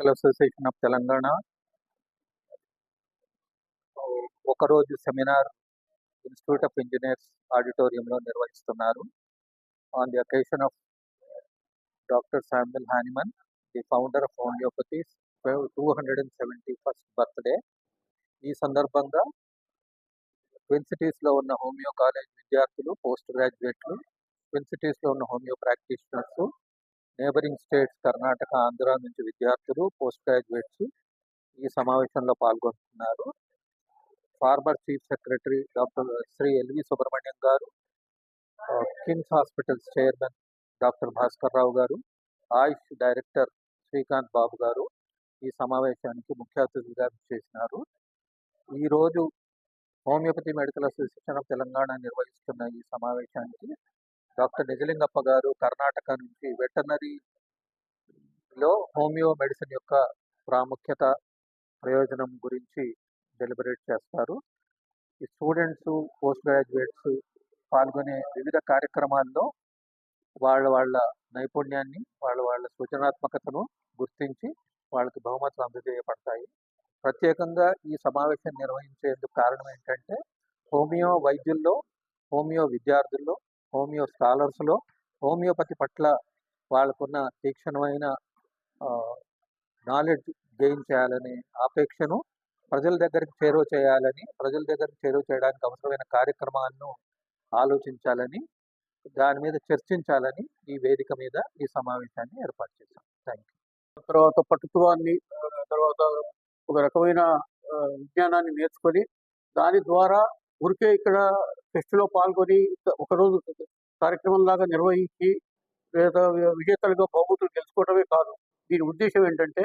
Medical association of Telangana ఒకరోజు seminar institute of engineers ఆడిటోరియంలో నిర్వహిస్తున్నారు. On the occasion of doctor Samuel Hahnemann, the founder of homeopathy 271st birthday. ఈ సందర్భంగా twin సిటీస్లో ఉన్న హోమియో కాలేజ్ విద్యార్థులు, పోస్ట్ గ్రాడ్యుయేట్లు, ట్విన్ సిటీస్లో ఉన్న homeo practitioners, neighbouring states Karnataka, Andhra నుంచి విద్యార్థులు, పోస్ట్ గ్రాడ్యుయేట్స్ ఈ సమావేశంలో పాల్గొంటున్నారు. Former chief secretary doctor Shri LV Subrahmanyam గారు, KIMS hospitals chairman doctor Bhaskar Rao గారు, ఆయుష్ డైరెక్టర్ శ్రీకాంత్ బాబు గారు ఈ సమావేశానికి ముఖ్య అతిథులుగా చేసినారు. ఈరోజు homeopathy medical association of Telangana నిర్వహిస్తున్న ఈ సమావేశానికి డాక్టర్ నిజలింగప్ప గారు కర్ణాటక నుంచి వెటర్నరీలో హోమియో మెడిసిన్ యొక్క ప్రాముఖ్యత, ప్రయోజనం గురించి డెలిబరేట్ చేస్తారు. ఈ స్టూడెంట్స్, పోస్ట్ గ్రాడ్యుయేట్స్ పాల్గొనే వివిధ కార్యక్రమాల్లో వాళ్ళ నైపుణ్యాన్ని, వాళ్ళ సృజనాత్మకతను గుర్తించి వాళ్ళకి బహుమతులు అందజేయబడతాయి. ప్రత్యేకంగా ఈ సమావేశం నిర్వహించేందుకు కారణం ఏంటంటే హోమియో వైద్యుల్లో, హోమియో విద్యార్థుల్లో, హోమియో స్కాలర్స్లో హోమియోపతి పట్ల వాళ్ళకున్న తీక్షణమైన నాలెడ్జ్ గెయిన్ చేయాలనే ఆపేక్షను ప్రజల దగ్గరికి చేరువ చేయాలని, ప్రజల దగ్గరికి చేరువ చేయడానికి అవసరమైన కార్యక్రమాలను ఆలోచించాలని, దాని మీద చర్చించాలని ఈ వేదిక మీద ఈ సమావేశాన్ని ఏర్పాటు చేశాం. Thank you. తర్వాత పట్టుత్వాన్ని, తర్వాత ఒక రకమైన విజ్ఞానాన్ని నేర్చుకొని దాని ద్వారా ఊరికే ఇక్కడ ఫెస్ట్లో పాల్గొని ఒకరోజు కార్యక్రమం లాగా నిర్వహించి లేదా విజేతలుగా బహుమతులు గెలుచుకోవడమే కాదు. దీని ఉద్దేశం ఏంటంటే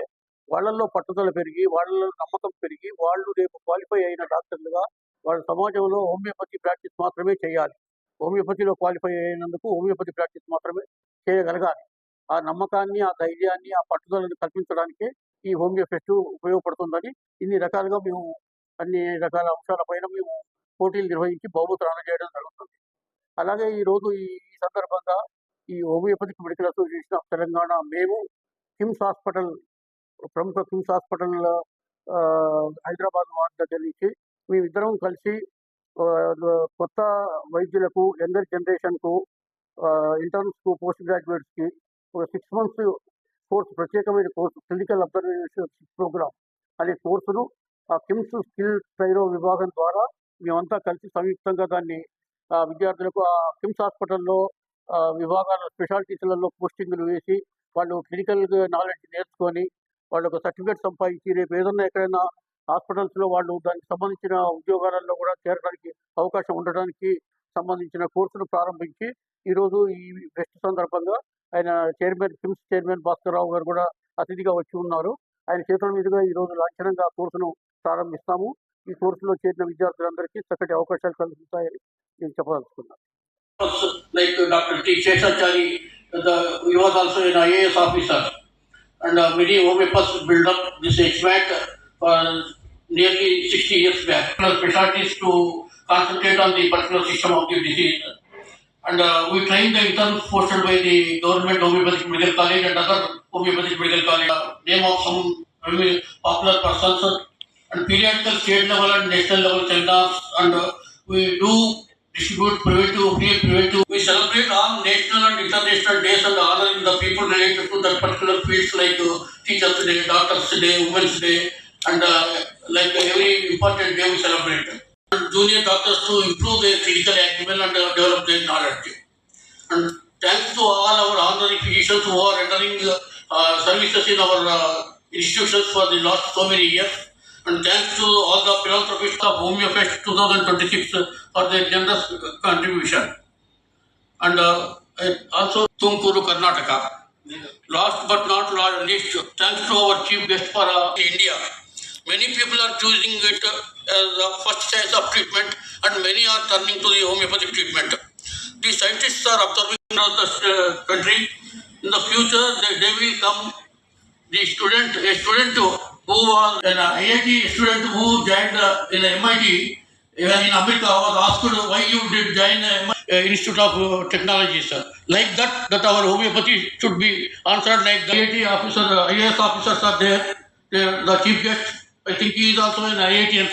వాళ్ళల్లో పట్టుదల పెరిగి, వాళ్ళలో నమ్మకం పెరిగి, వాళ్ళు రేపు క్వాలిఫై అయిన డాక్టర్లుగా వాళ్ళ సమాజంలో హోమియోపతి ప్రాక్టీస్ మాత్రమే చేయాలి. హోమియోపతిలో క్వాలిఫై అయినందుకు హోమియోపతి ప్రాక్టీస్ మాత్రమే చేయగలగాలి. ఆ నమ్మకాన్ని, ఆ ధైర్యాన్ని, ఆ పట్టుదలను కల్పించడానికే ఈ హోమియో ఫెస్ట్ ఉపయోగపడుతుందని ఇన్ని రకాలుగా మేము అన్ని రకాల అంశాలపైన మేము పోటీలు నిర్వహించి బహుమతులు అందజేయడం జరుగుతుంది. అలాగే ఈరోజు ఈ సందర్భంగా ఈ homoeopathic medical association of Telangana మేము కిమ్స్ హాస్పిటల్, ప్రముఖ కిమ్స్ హాస్పిటల్ హైదరాబాద్ వార్డు దగ్గర నుంచి మేమిద్దరం కలిసి కొత్త వైద్యులకు, యంగర్ జనరేషన్కు, ఇంటర్న్స్కు, పోస్ట్ గ్రాడ్యుయేట్స్కి ఒక 6 months కోర్సు, ప్రత్యేకమైన కోర్సు, క్లినికల్ అబ్జర్వేషన్ ప్రోగ్రామ్ అనే కోర్సును ఆ కిమ్స్ స్కిల్ ట్రైరో విభాగం ద్వారా మేమంతా కలిసి సంయుక్తంగా దాన్ని విద్యార్థులకు ఆ కిమ్స్ హాస్పిటల్లో విభాగాల స్పెషాలిటీస్లలో పోస్టింగ్లు వేసి వాళ్ళు క్లినికల్ నాలెడ్జ్ నేర్చుకొని వాళ్ళు ఒక సర్టిఫికేట్ సంపాదించి రేపు ఏదన్నా ఎక్కడైనా హాస్పిటల్స్లో వాళ్ళు దానికి సంబంధించిన ఉద్యోగాలలో కూడా చేరడానికి అవకాశం ఉండడానికి సంబంధించిన కోర్సును ప్రారంభించి ఈరోజు ఈ ఫెస్ట్ సందర్భంగా ఆయన కిమ్స్ చైర్మన్ భాస్కర్ రావు గారు కూడా అతిథిగా వచ్చి ఉన్నారు. ఆయన చేతుల మీదుగా ఈరోజు లాంఛనంగా కోర్సును ప్రారంభిస్తాము. ఈ కోర్సులో చేరిన విద్యార్థులందరికీ చక్కటి అవకాశాలు కలుగుతాయని నేను చెప్పదలుచుకున్నాను. Like Dr. T. Sheshachari, he was also an IAS officer, and many homeopaths built up this HVAC for nearly 60 years back. Specialties to concentrate on the particular system of the disease. And we trained the interns posted by the government homeopathic medical college and other homeopathic medical college. Name of some popular persons, and periodical state level and national level seminars, and we do distribute preventive. We celebrate all national and international days and honoring the people related to that particular fields, like Teachers Day, Doctors Day, Women's Day, and like every important day we celebrate. Junior doctors to improve their clinical acumen and develop their knowledge. And thanks to all our honorary physicians who are rendering services in our institutions for the last so many years. And thanks to all the philanthropists of Homeo Fest 2026 for their generous contribution. And also Tumkuru, Karnataka. Last but not least, thanks to our chief guest for India. Many people are choosing it as the first choice of treatment, and many are turning to the homeopathic treatment. The scientists are observing around the country. In the future, they will come. A student who was an IIT student who joined in MIT in America was asked why you did join Institute of Technologies. Like that our homeopathy should be answered like the IIT officer, IAS officers are there. The chief guest, I think he is also an IITian.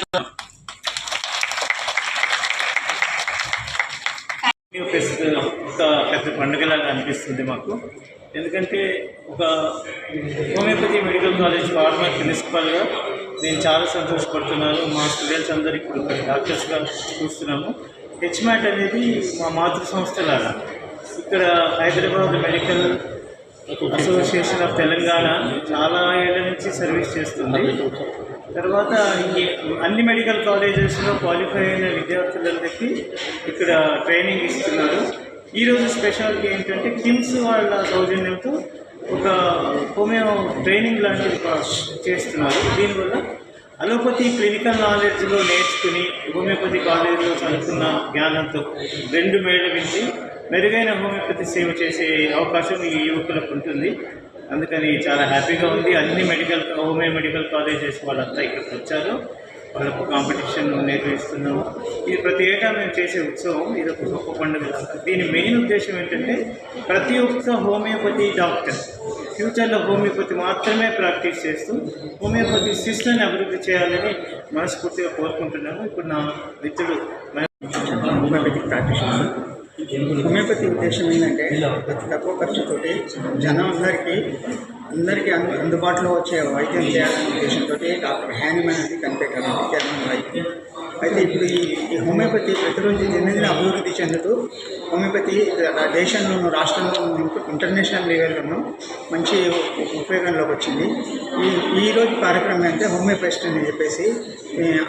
Pest ఒక పెద్ద పండుగలాగా అనిపిస్తుంది మాకు. ఎందుకంటే ఒక homeopathy medical college farmer ప్రిన్సిపల్గా నేను చాలా సంతోషపడుతున్నాను. మా students అందరూ ఇప్పుడు డాక్టర్స్గా చూస్తున్నాము. హెచ్మ్యాట్ అనేది మా మాతృ సంస్థ లాగా. ఇక్కడ Hyderabad medical association of Telangana చాలా ఏళ్ళ నుంచి సర్వీస్ చేస్తుంది. తర్వాత ఈ అన్ని మెడికల్ కాలేజెస్లో క్వాలిఫై అయిన విద్యార్థులందరికీ ఇక్కడ ట్రైనింగ్ ఇస్తున్నారు. ఈరోజు స్పెషాలిటీ ఏంటంటే కిమ్స్ వాళ్ళ సౌజన్యంతో ఒక హోమియో ట్రైనింగ్ లాంటిది చేస్తున్నారు. దీనివల్ల అలోపతి క్లినికల్ నాలెడ్జ్లో నేర్చుకుని హోమియోపతి కాలేజీలో చదువుకున్న జ్ఞానంతో రెండు మేళవించి మెరుగైన హోమియోపతి సేవ చేసే అవకాశం ఈ యువకులకు ఉంటుంది. అందుకని చాలా హ్యాపీగా ఉంది. అన్ని హోమియో మెడికల్ కాలేజెస్ వాళ్ళంతా ఇక్కడికి వచ్చారు. వాళ్ళకు కాంపిటీషన్ నిర్వహిస్తున్నాము. ఇది ప్రతి ఏటా మేము చేసే ఉత్సవం. ఇది ఒక గొప్ప పండుగ. దీని మెయిన్ ఉద్దేశం ఏంటంటే ప్రతి ఒక్క హోమియోపతి డాక్టర్ ఫ్యూచర్లో హోమియోపతి మాత్రమే ప్రాక్టీస్ చేస్తూ హోమియోపతి సిస్టమ్ని అభివృద్ధి చేయాలని మనస్ఫూర్తిగా కోరుకుంటున్నాము. ఇప్పుడు నా మిత్రుడు హోమియోపతిక్ ప్రాక్టీషనర్. హోమియోపతి ఉద్దేశం ఏంటంటే అతి తక్కువ ఖర్చుతోటి జనం అందరికీ అందుబాటులో వచ్చే వైద్యం చేయాలనే ఉద్దేశంతో డాక్టర్ హ్యానిమన్ అనేది కనిపెట్టారు విద్యార్థి వైద్యం. అయితే ఇప్పుడు ఈ హోమియోపతి ప్రతిరోజు దినదిన అభివృద్ధి చెందుతూ హోమియోపతి దేశంలోనూ రాష్ట్రంలోనూ ఇంటర్నేషనల్ లెవెల్లోనూ మంచి ఉపయోగంలోకి వచ్చింది. ఈరోజు కార్యక్రమం అంటే హోమియోపెస్ట్ అని చెప్పేసి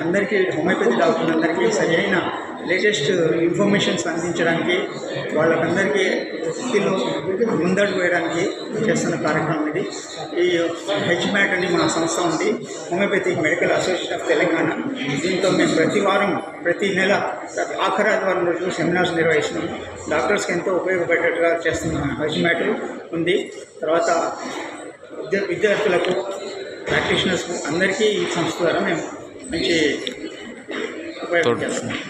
అందరికీ హోమియోపతి డాక్టర్లందరికీ సరైన లేటెస్ట్ ఇన్ఫర్మేషన్స్ అందించడానికి వాళ్ళకందరికీ వృత్తిలో ముందడుగు వేయడానికి చేస్తున్న కార్యక్రమం ఇది. ఈ హెచ్మ్యాట్ అని మా సంస్థ ఉంది, homeopathy medical association of Telangana. దీంతో మేము ప్రతి నెల ఆఖరి ఆదివారం రోజు సెమినార్స్ నిర్వహిస్తున్నాము. డాక్టర్స్కి ఎంతో ఉపయోగపడేట్టుగా చేస్తున్న హెచ్మ్యాట్ ఉంది. తర్వాత విద్యార్థులకు ప్రాక్టీషనర్స్కు అందరికీ ఈ సంస్థ ద్వారా మేము మంచి ఉపయోగం చేస్తున్నాం.